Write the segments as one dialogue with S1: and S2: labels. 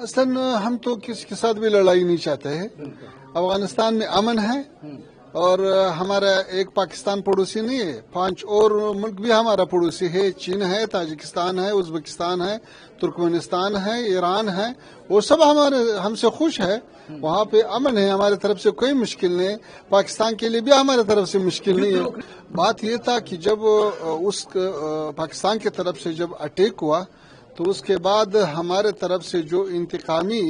S1: असल हम तो किसी के साथ भी लड़ाई नहीं चाहते हैं। अफगानिस्तान में अमन है और हमारा एक पाकिस्तान पड़ोसी नहीं है, 5 और मुल्क भी हमारा पड़ोसी है। चीन है, ताजिकिस्तान है, उज्बेकिस्तान है, तुर्कमेनिस्तान है, ईरान है। वो सब हमारे हमसे खुश है। वहाँ पे अमन है, हमारे तरफ से कोई मुश्किल नहीं। पाकिस्तान के लिए भी हमारे तरफ से मुश्किल नहीं है। बात ये था कि जब उस पाकिस्तान की तरफ से जब अटैक हुआ तो उसके बाद हमारे तरफ से जो इंतकामी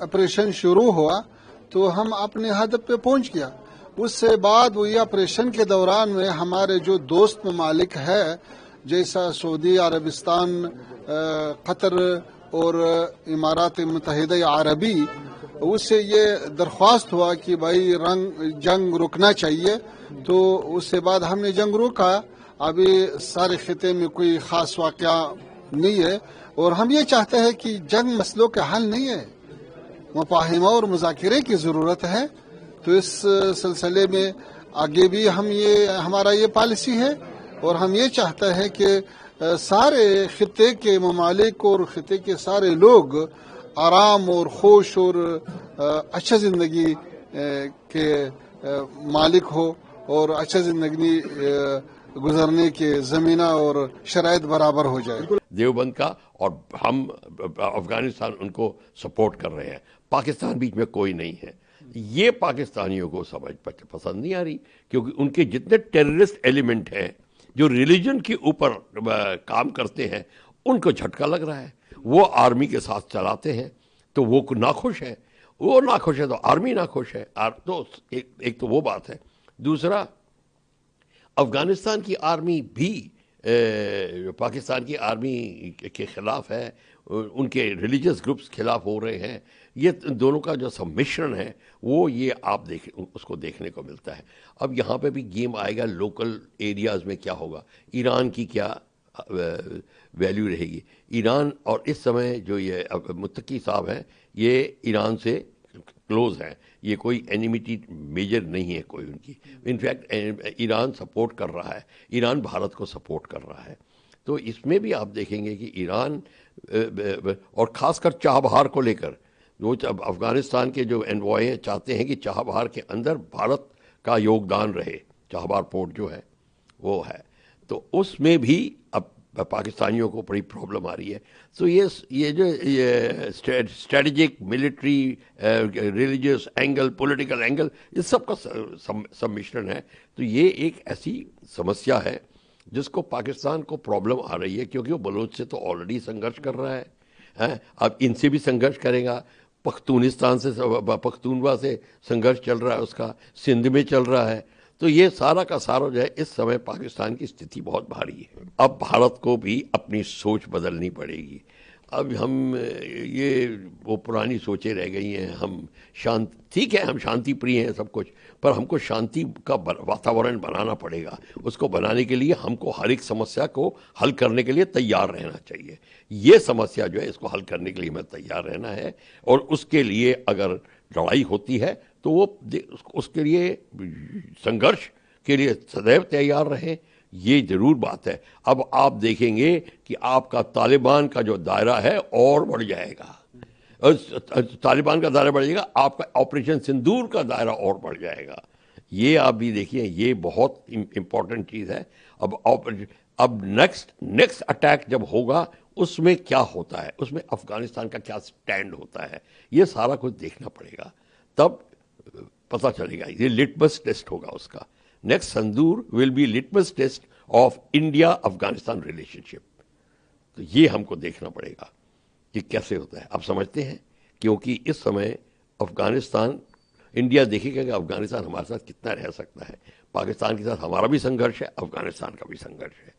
S1: ऑपरेशन शुरू हुआ तो हम अपने हदफ पे पहुंच गया। उससे बाद वही ऑपरेशन के दौरान में हमारे जो दोस्त ममालिक है जैसा सऊदी अरबिस्तान, कतर और इमारात मुत्तहिदा अरबी, उससे ये दरख्वास्त हुआ कि भाई जंग रुकना चाहिए। तो उससे बाद हमने जंग रोका। अभी सारे खिते में कोई खास वाक़या नहीं है और हम ये चाहते हैं कि जंग मसलों का हल नहीं है, मुफाहिमा और मुज़ाकिरे की ज़रूरत है। तो इस सिलसिले में आगे भी हमारा ये पॉलिसी है और हम ये चाहते हैं कि सारे खिते के ममालिक और खिते के सारे लोग आराम और खुश और अच्छा ज़िंदगी के मालिक हो और अच्छा ज़िंदगी गुजरने के ज़मीना और शराइत बराबर हो जाए।
S2: देवबंद का और हम अफगानिस्तान उनको सपोर्ट कर रहे हैं, पाकिस्तान बीच में कोई नहीं है। ये पाकिस्तानियों को समझ पसंद नहीं आ रही, क्योंकि उनके जितने टेररिस्ट एलिमेंट हैं जो रिलीजन के ऊपर काम करते हैं उनको झटका लग रहा है। वो आर्मी के साथ चलाते हैं तो वो नाखुश है, वो नाखुश है तो आर्मी नाखुश है। तो एक तो वो बात है। दूसरा, अफगानिस्तान की आर्मी भी पाकिस्तान की आर्मी के खिलाफ है, उनके रिलीजियस ग्रुप्स खिलाफ हो रहे हैं। ये दोनों का जो सम्मिश्रण है वो ये आप उसको देखने को मिलता है। अब यहाँ पे भी गेम आएगा, लोकल एरियाज़ में क्या होगा, ईरान की क्या वैल्यू रहेगी। ईरान और इस समय जो ये मुत्तकी साहब हैं ये ईरान से क्लोज हैं, ये कोई एनिमिटी मेजर नहीं है कोई उनकी। इनफैक्ट ईरान सपोर्ट कर रहा है, ईरान भारत को सपोर्ट कर रहा है। तो इसमें भी आप देखेंगे कि ईरान और ख़ासकर चाबहार को लेकर जो अफगानिस्तान के जो एनवॉय हैं चाहते हैं कि चाबहार के अंदर भारत का योगदान रहे। चाबहार पोर्ट जो है वो है, तो उसमें भी अब पाकिस्तानियों को बड़ी प्रॉब्लम आ रही है। तो ये जो strategic, military, religious angle, political angle, इस सब का सम्मिश्रण है। तो ये एक ऐसी समस्या है जिसको पाकिस्तान को प्रॉब्लम आ रही है, क्योंकि वो बलोच से तो ऑलरेडी संघर्ष कर रहा है, अब इनसे भी संघर्ष करेगा। पख्तूनवा से संघर्ष चल रहा है उसका, सिंध में चल रहा है। तो ये सारा का सारा जो है इस समय पाकिस्तान की स्थिति बहुत भारी है। अब भारत को भी अपनी सोच बदलनी पड़ेगी। अब हम ये वो पुरानी सोचें रह गई हैं। हम ठीक है, हम शांति प्रिय हैं सब कुछ, पर हमको शांति का वातावरण बनाना पड़ेगा। उसको बनाने के लिए हमको हर एक समस्या को हल करने के लिए तैयार रहना चाहिए। ये समस्या जो है इसको हल करने के लिए हमें तैयार रहना है, और उसके लिए अगर लड़ाई होती है तो वो उसके लिए संघर्ष के लिए सदैव तैयार रहें, ये जरूर बात है। अब आप देखेंगे कि आपका तालिबान का जो दायरा है और बढ़ जाएगा, तालिबान का दायरा बढ़ जाएगा, आपका ऑपरेशन सिंदूर का दायरा और बढ़ जाएगा। ये आप भी देखिए, ये बहुत इंपॉर्टेंट चीज़ है। अब नेक्स्ट अटैक जब होगा उसमें क्या होता है, उसमें अफगानिस्तान का क्या स्टैंड होता है, ये सारा कुछ देखना पड़ेगा, तब पता चलेगा। ये लिटमस टेस्ट होगा उसका। नेक्स्ट संदूर will be litmus test of India Afghanistan relationship. तो ये हमको देखना पड़ेगा कि कैसे होता है। आप समझते हैं, क्योंकि इस समय अफगानिस्तान, इंडिया देखेगा कि अफगानिस्तान हमारे साथ कितना रह सकता है। पाकिस्तान के साथ हमारा भी संघर्ष है, अफगानिस्तान का भी संघर्ष है।